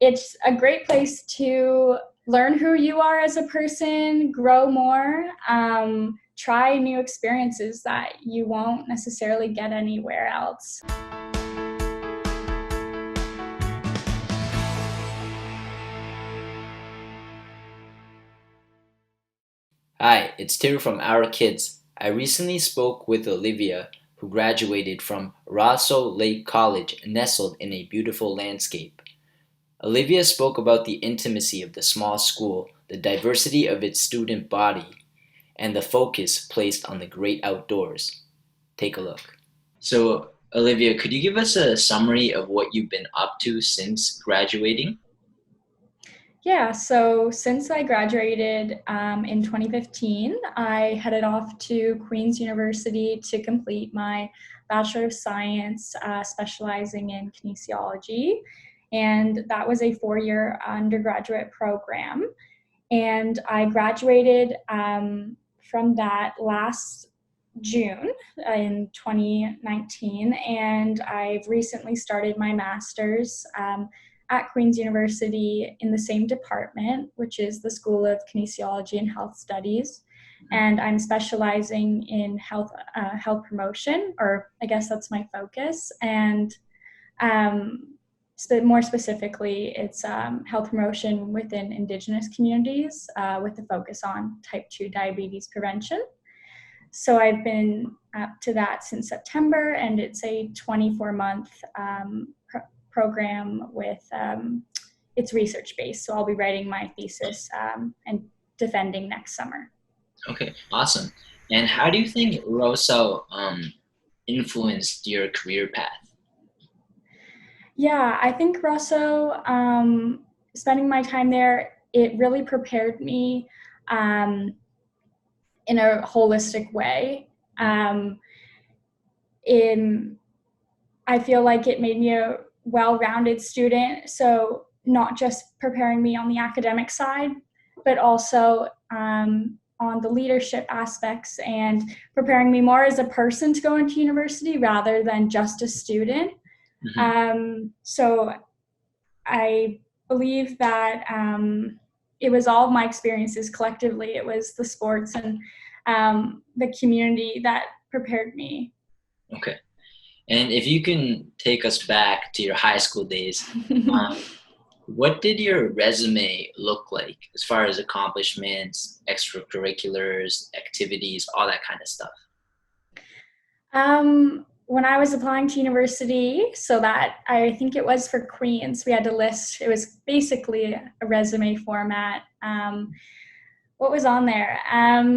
it's a great place to learn who you are as a person, grow more, try new experiences that you won't necessarily get anywhere else. Hi, it's Tiru from Our Kids. I recently spoke with Olivia, who graduated from Rosseau Lake College nestled in a beautiful landscape. Olivia spoke about the intimacy of the small school, the diversity of its student body, and the focus placed on the great outdoors. Take a look. So, Olivia, could you give us a summary of what you've been up to since graduating? Yeah, so since I graduated in 2015, I headed off to Queen's University to complete my Bachelor of Science, specializing in kinesiology. And that was a 4-year undergraduate program. And I graduated from that last June in 2019, and I've recently started my master's at Queen's University in the same department, which is the School of Kinesiology and Health Studies. And I'm specializing in health promotion, or I guess that's my focus. And more specifically, it's health promotion within Indigenous communities with a focus on type 2 diabetes prevention. So I've been up to that since September, and it's a 24-month program with it's research-based. So I'll be writing my thesis and defending next summer. Okay, awesome. And how do you think Rosso influenced your career path? Yeah, I think Rosseau, spending my time there, it really prepared me in a holistic way. I feel like it made me a well-rounded student, so not just preparing me on the academic side, but also on the leadership aspects and preparing me more as a person to go into university rather than just a student. So I believe that it was all of my experiences collectively. It was the sports and the community that prepared me. Okay. And if you can take us back to your high school days, what did your resume look like as far as accomplishments, extracurriculars, activities, all that kind of stuff? When I was applying to university, so that I think it was for Queens, we had to list, it was basically a resume format. What was on there? I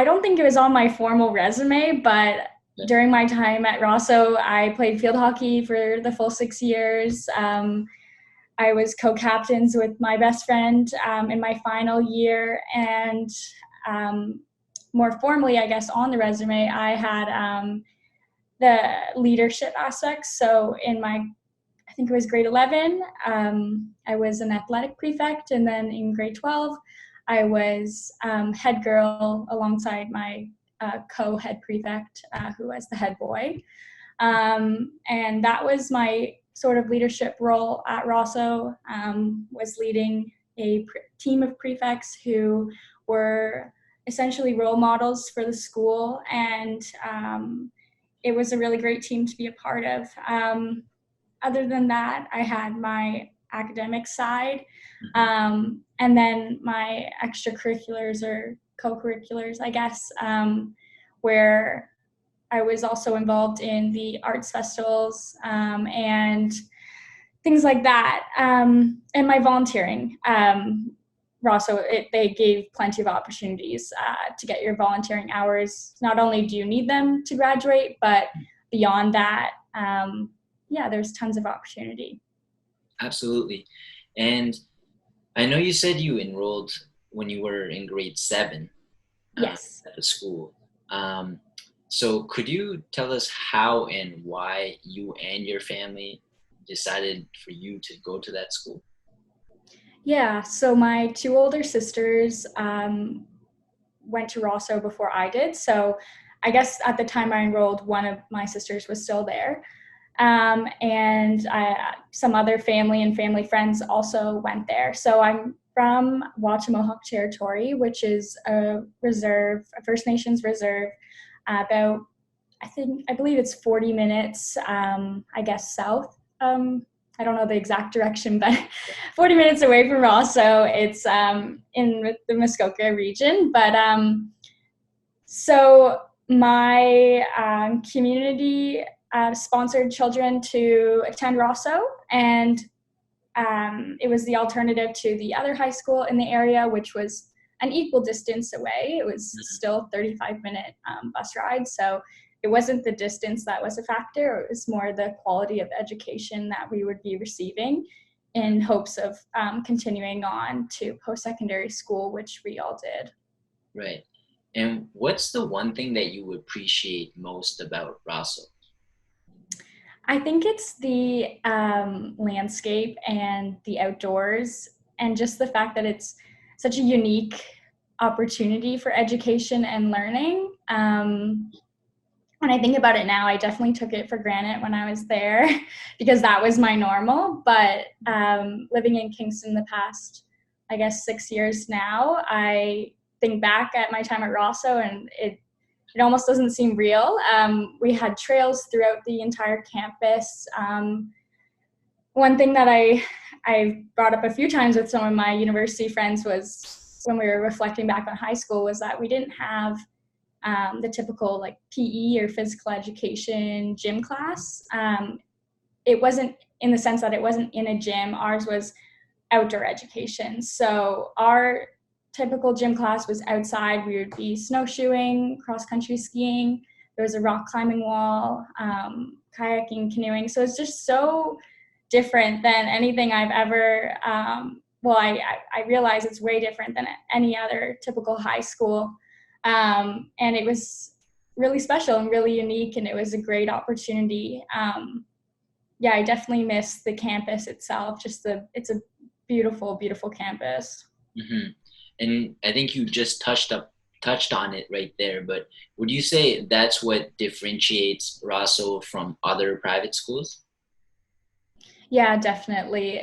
don't think it was on my formal resume, but during my time at Rosso, I played field hockey for the full 6 years. I was co-captains with my best friend in my final year, and more formally, I guess, on the resume, I had the leadership aspects. So I think it was grade 11, I was an athletic prefect, and then in grade 12, I was head girl alongside my co-head prefect, who was the head boy. And that was my sort of leadership role at Rosso, was leading a team of prefects who were essentially role models for the school, and it was a really great team to be a part of. Other than that, I had my academic side, and then my extracurriculars or co-curriculars, I guess, where I was also involved in the arts festivals and things like that, and my volunteering. Rosso, they gave plenty of opportunities to get your volunteering hours. Not only do you need them to graduate, but beyond that, there's tons of opportunity. Absolutely. And I know you said you enrolled when you were in grade 7 Yes. at the school. So could you tell us how and why you and your family decided for you to go to that school? Yeah, so my 2 older sisters went to Rosso before I did. So I guess at the time I enrolled, one of my sisters was still there. And some other family and family friends also went there. So I'm from Wachamohawk Territory, which is a reserve, a First Nations reserve, about I believe it's 40 minutes, I guess, south. I don't know the exact direction, but 40 minutes away from Rosseau. It's in the Muskoka region. But so my community sponsored children to attend Rosseau, and it was the alternative to the other high school in the area, which was an equal distance away. It was still 35-minute bus ride. So it wasn't the distance that was a factor. It was more the quality of education that we would be receiving in hopes of continuing on to post-secondary school, which we all did. Right. And what's the one thing that you appreciate most about Rosseau? I think it's the landscape and the outdoors, and just the fact that it's such a unique opportunity for education and learning. When I think about it now, I definitely took it for granted when I was there because that was my normal. But living in Kingston the past, I guess, 6 years now, I think back at my time at Rosseau, and it almost doesn't seem real. We had trails throughout the entire campus. One thing that I brought up a few times with some of my university friends was when we were reflecting back on high school was that we didn't have the typical like PE or physical education gym class. It wasn't in the sense that it wasn't in a gym. Ours was outdoor education. So our typical gym class was outside. We would be snowshoeing, cross-country skiing. There was a rock climbing wall, kayaking, canoeing. So it's just so different than anything I've ever, I realize it's way different than any other typical high school. And it was really special and really unique, and it was a great opportunity. I definitely miss the campus itself. It's a beautiful, beautiful campus. Mm-hmm. And I think you just touched on it right there, but would you say that's what differentiates Rosseau from other private schools? Yeah, definitely.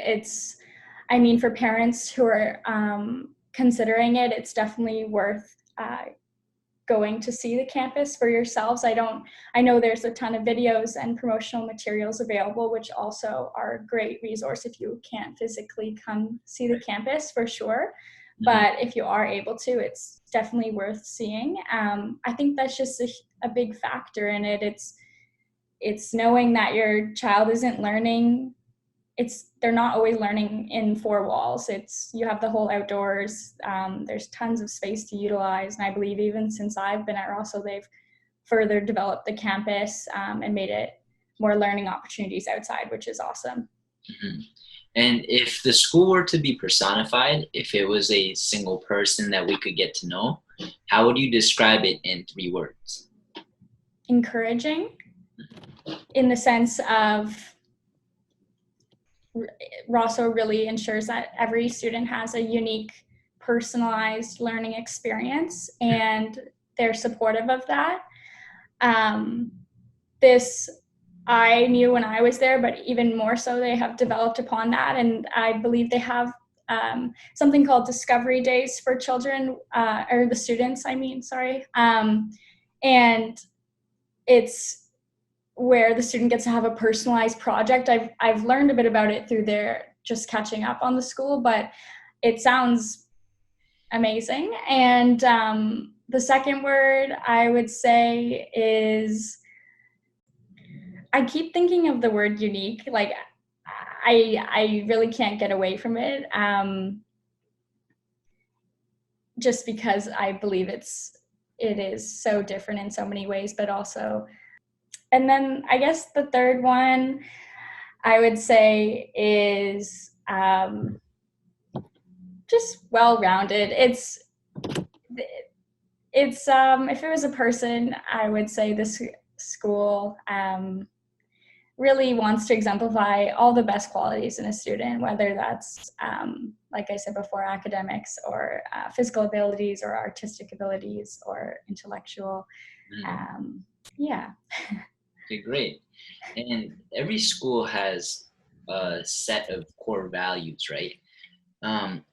For parents who are considering it, it's definitely worth going to see the campus for yourselves. I know there's a ton of videos and promotional materials available, which also are a great resource if you can't physically come see the campus, for sure. But if you are able to, it's definitely worth seeing. I think that's just a big factor in it. It's knowing that your child isn't learning. They're not always learning in four walls. You have the whole outdoors. There's tons of space to utilize. And I believe even since I've been at Rosseau, they've further developed the campus and made it more learning opportunities outside, which is awesome. Mm-hmm. And if the school were to be personified, if it was a single person that we could get to know, how would you describe it in 3 words? Encouraging, in the sense of Rosseau really ensures that every student has a unique, personalized learning experience, and they're supportive of that. This I knew when I was there, but even more so, they have developed upon that. And I believe they have something called Discovery Days for children, or the students, and it's where the student gets to have a personalized project. I've learned a bit about it through their just catching up on the school, but it sounds amazing. And the second word I would say is, I keep thinking of the word unique. Like I really can't get away from it. Just because I believe it is so different in so many ways, but also, and then I guess the third one I would say is just well-rounded. It's if it was a person, I would say this school really wants to exemplify all the best qualities in a student, whether that's, like I said before, academics or physical abilities or artistic abilities or intellectual. Yeah. Okay, great. And every school has a set of core values, right? Um,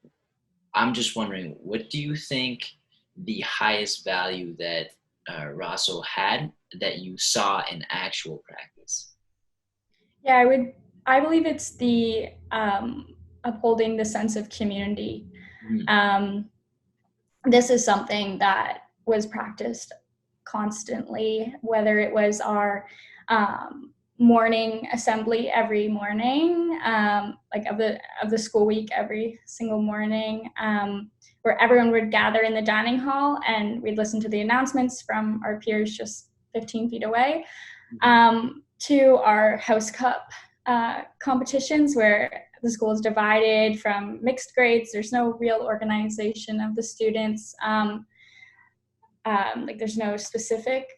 I'm just wondering, what do you think the highest value that Rosso had that you saw in actual practice? Yeah, I believe it's the upholding the sense of community. Mhm. Um, this is something that was practiced constantly, whether it was our morning assembly every morning, like of the school week every single morning, where everyone would gather in the dining hall and we'd listen to the announcements from our peers just 15 feet away, Mhm. to our house cup competitions where the school is divided from mixed grades. There's no real organization of the students. Like there's no specific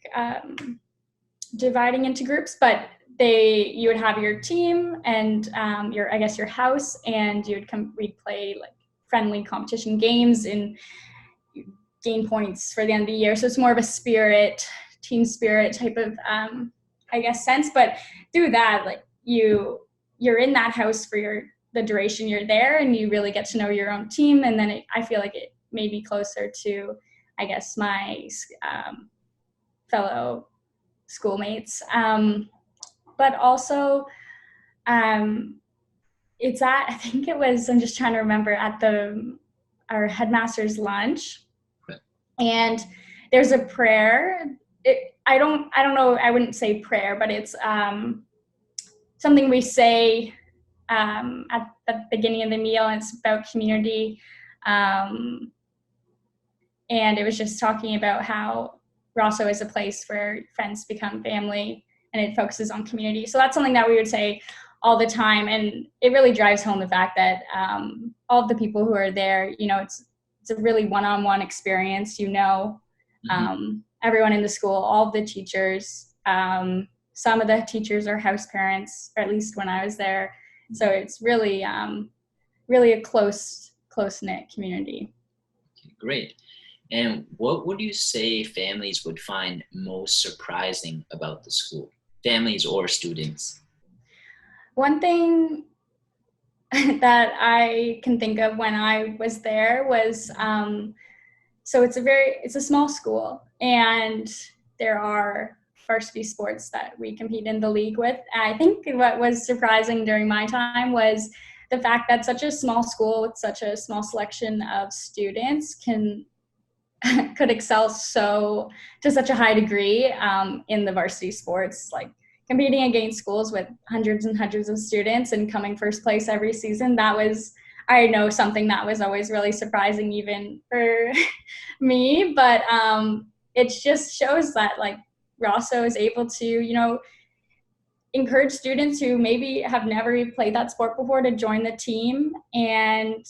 dividing into groups, but you would have your team and your I guess your house, and we'd play like friendly competition games and gain points for the end of the year. So it's more of a team spirit type of I guess sense. But through that, like you're in that house for the duration you're there, and you really get to know your own team. And then I feel like it made me closer to, I guess, my fellow schoolmates. But also, um, it's at I think it was I'm just trying to remember at the our headmaster's lunch, and there's a prayer. I don't know. I wouldn't say prayer, but it's something we say at the beginning of the meal, and it's about community. Um, and it was just talking about how Rosso is a place where friends become family, and it focuses on community. So that's something that we would say all the time, and it really drives home the fact that all of the people who are there, it's a really one-on-one experience. Mhm. Everyone in the school, all of the teachers. Some of the teachers are house parents, or at least when I was there. So it's really a close knit community. Okay, great. And what would you say families would find most surprising about the school? Families or students? One thing that I can think of when I was there was so it's a small school, and there are varsity sports that we compete in the league with. And I think what was surprising during my time was the fact that such a small school with such a small selection of students could excel to such a high degree in the varsity sports, like competing against schools with hundreds and hundreds of students and coming first place every season. That was, I know, something that was always really surprising even for me, but it just shows that like Rosso is able to, encourage students who maybe have never played that sport before to join the team and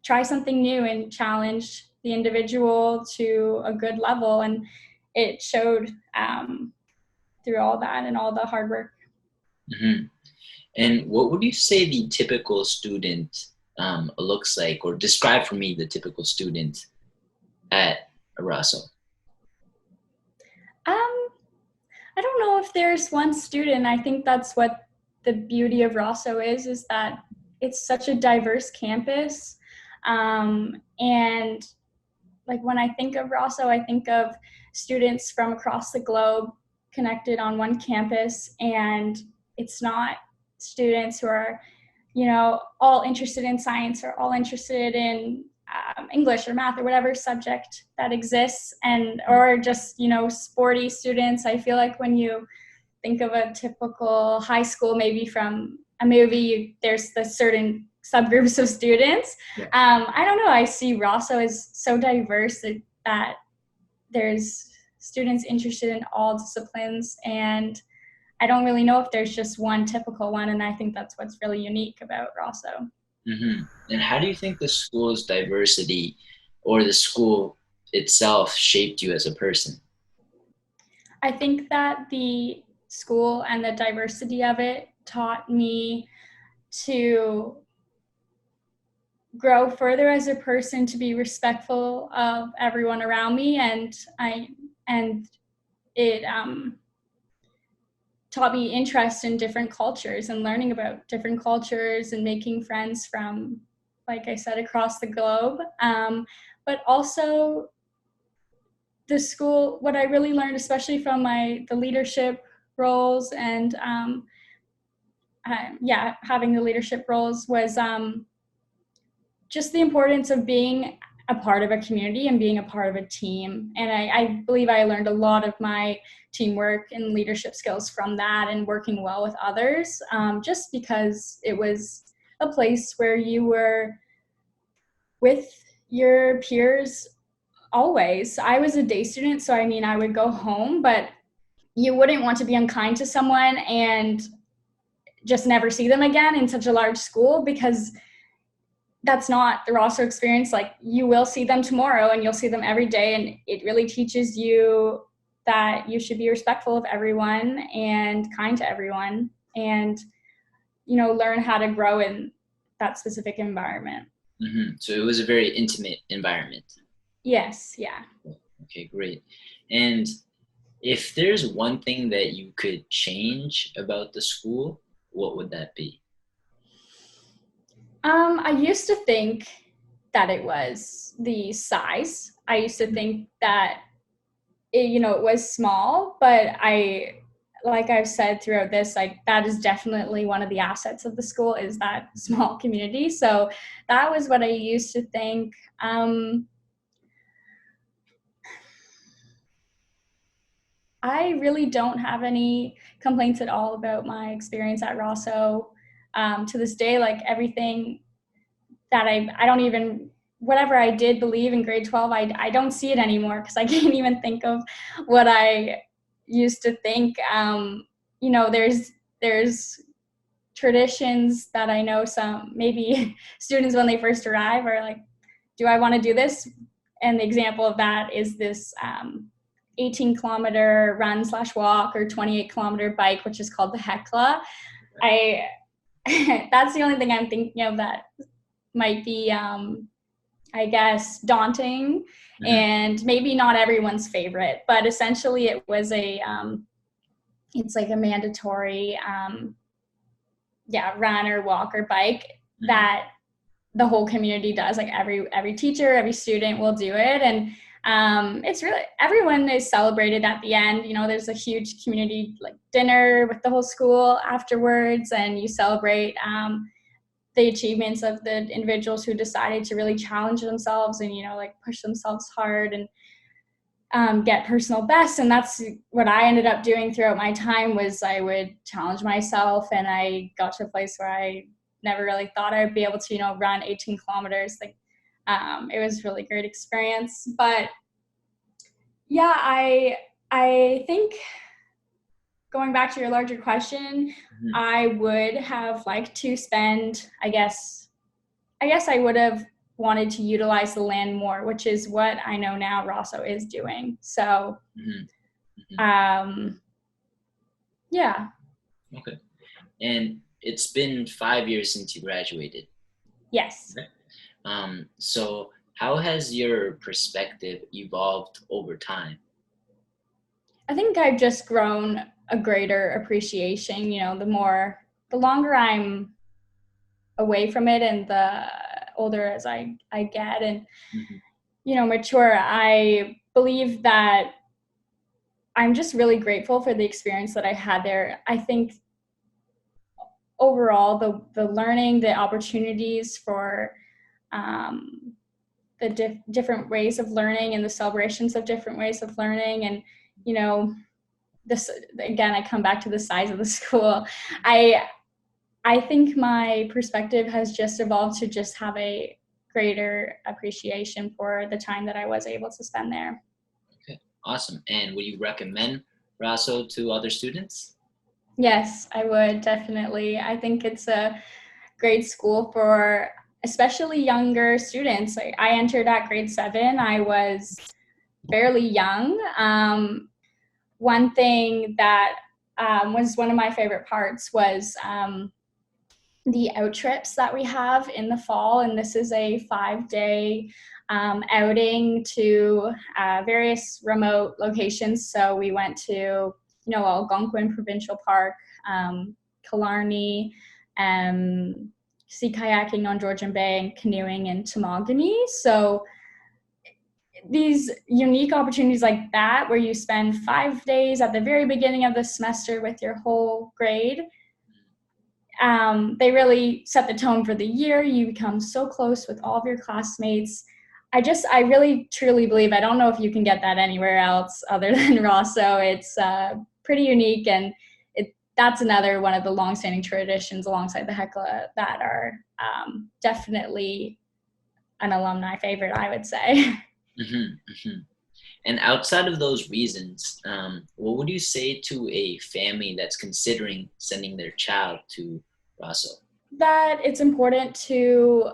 try something new and challenge the individual to a good level. And it showed through all that and all the hard work. Mhm. And what would you say the typical student looks like, or describe for me the typical student at Rosso? Um, I don't know if there's one student. I think that's what the beauty of Rosso is that it's such a diverse campus. And like when I think of Rosso, I think of students from across the globe connected on one campus, and it's not students who are, all interested in science or all interested in English or math or whatever subject that exists, and or just sporty students. I feel like when you think of a typical high school, maybe from a movie, there's the certain subgroups of students. Yeah. I don't know. I see Rosso as so diverse that there's students interested in all disciplines, and I don't really know if there's just one typical one. And I think that's what's really unique about Rosso. Hmm. And how do you think the school's diversity or the school itself shaped you as a person? I think that the school and the diversity of it taught me to grow further as a person, to be respectful of everyone around me, and it taught me interest in different cultures and learning about different cultures and making friends from, like I said, across the globe. But also the school, what I really learned, especially from the leadership roles and having the leadership roles, was just the importance of being a part of a community and being a part of a team. And I believe I learned a lot of my teamwork and leadership skills from that and working well with others, just because it was a place where you were with your peers always. I was a day student, so I mean, I would go home, but you wouldn't want to be unkind to someone and just never see them again in such a large school, because that's not the Rosseau experience. Like, you will see them tomorrow and you'll see them every day. And it really teaches you that you should be respectful of everyone and kind to everyone and, learn how to grow in that specific environment. So it was a very intimate environment. Yes, yeah. Okay, great. And if there's one thing that you could change about the school, what would that be? I used to think that it was the size. I used to think that it was small, but like I've said throughout this, like, that is definitely one of the assets of the school, is that small community. So that was what I used to think. I really don't have any complaints at all about my experience at Rosseau. To this day, like, everything that I don't even, whatever I did believe in grade 12, I don't see it anymore, because I can't even think of what I used to think. There's traditions that I know some maybe students, when they first arrive, are like, do I want to do this? And the example of that is this 18-kilometer run/walk or 28-kilometer bike, which is called the Hecla. That's the only thing I'm thinking of that might be, I guess, daunting, and maybe not everyone's favorite. But essentially, it was it's like a mandatory, run or walk or bike that the whole community does. Like, every teacher, every student will do it, and it's really, everyone is celebrated at the end. There's a huge community, like, dinner with the whole school afterwards, and you celebrate the achievements of the individuals who decided to really challenge themselves and, push themselves hard and get personal best. And that's what I ended up doing throughout my time, was I would challenge myself, and I got to a place where I never really thought I would be able to, run 18 kilometers. Like, it was a really great experience. But yeah, I think, going back to your larger question, I would have liked to spend, I guess I would have wanted to utilize the land more, which is what I know now Rosseau is doing. So, yeah. Okay. And it's been 5 years since you graduated. Yes. Okay. So how has your perspective evolved over time? I think I've just grown a greater appreciation, the longer I'm away from it and the older as I get and, mature, I believe that I'm just really grateful for the experience that I had there. I think overall, the learning, the opportunities for the different ways of learning and the celebrations of different ways of learning, and, this, again, I come back to the size of the school. I think my perspective has just evolved to just have a greater appreciation for the time that I was able to spend there. Okay, awesome. And would you recommend Rosseau to other students? Yes, I would, definitely. I think it's a great school for especially younger students. I entered at grade 7. I was fairly young. One thing that was one of my favorite parts was the out trips that we have in the fall, and this is a 5-day outing to various remote locations. So we went to Algonquin Provincial Park, Killarney, sea kayaking on Georgian Bay, and canoeing in Temagami. So these unique opportunities like that, where you spend 5 days at the very beginning of the semester with your whole grade, they really set the tone for the year. You become so close with all of your classmates. I really truly believe, I don't know if you can get that anywhere else other than Rosseau. It's pretty unique, and that's another one of the longstanding traditions alongside the Hecla that are definitely an alumni favorite, I would say. And outside of those reasons, what would you say to a family that's considering sending their child to Rosseau? That it's important to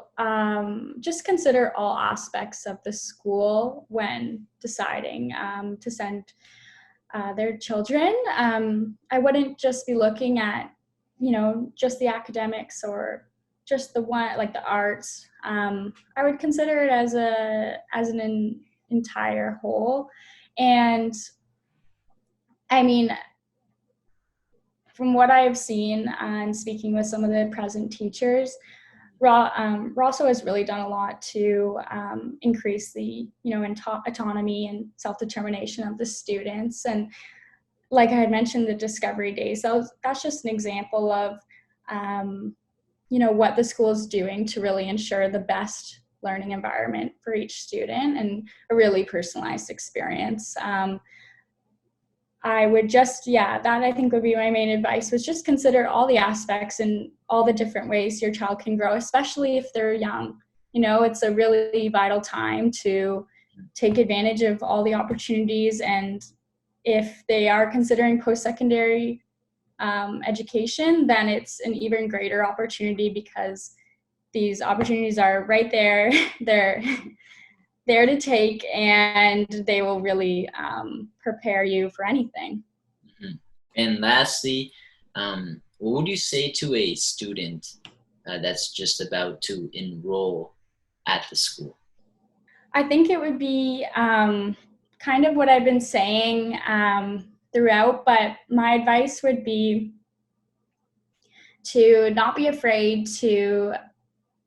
just consider all aspects of the school when deciding to send their children. I wouldn't just be looking at, just the academics or just the one, like the arts. I would consider it as an entire whole. And I mean, from what I've seen and speaking with some of the present teachers, Rosseau has really done a lot to increase the, autonomy and self-determination of the students. And like I had mentioned, the Discovery Days, that's just an example of, what the school is doing to really ensure the best learning environment for each student and a really personalized experience. I would that I think would be my main advice, was just consider all the aspects and all the different ways your child can grow, especially if they're young. It's a really vital time to take advantage of all the opportunities. And if they are considering post-secondary education, then it's an even greater opportunity, because these opportunities are right there. They're there to take, and they will really prepare you for anything. And lastly, what would you say to a student that's just about to enroll at the school? I think it would be kind of what I've been saying throughout, but my advice would be to not be afraid to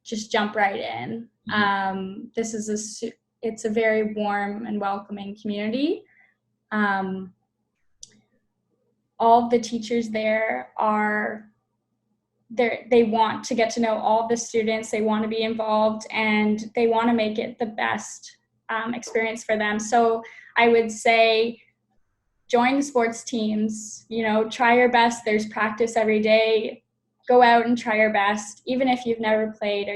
just jump right in. It's a very warm and welcoming community. All of the teachers there they want to get to know all the students. They want to be involved, and they want to make it the best experience for them. So I would say join the sports teams, try your best. There's practice every day. Go out and try your best, even if you've never played or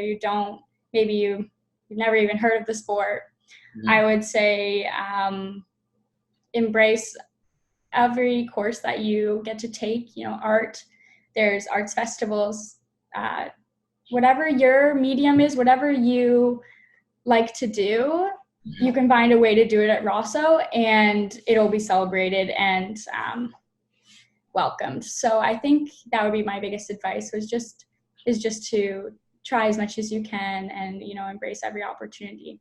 maybe you've never even heard of the sport. I would say embrace every course that you get to take. Art, there's arts festivals, whatever your medium is, whatever you like to do, you can find a way to do it at Rosseau, and it'll be celebrated and welcomed. So I think that would be my biggest advice, is just to try as much as you can and, embrace every opportunity.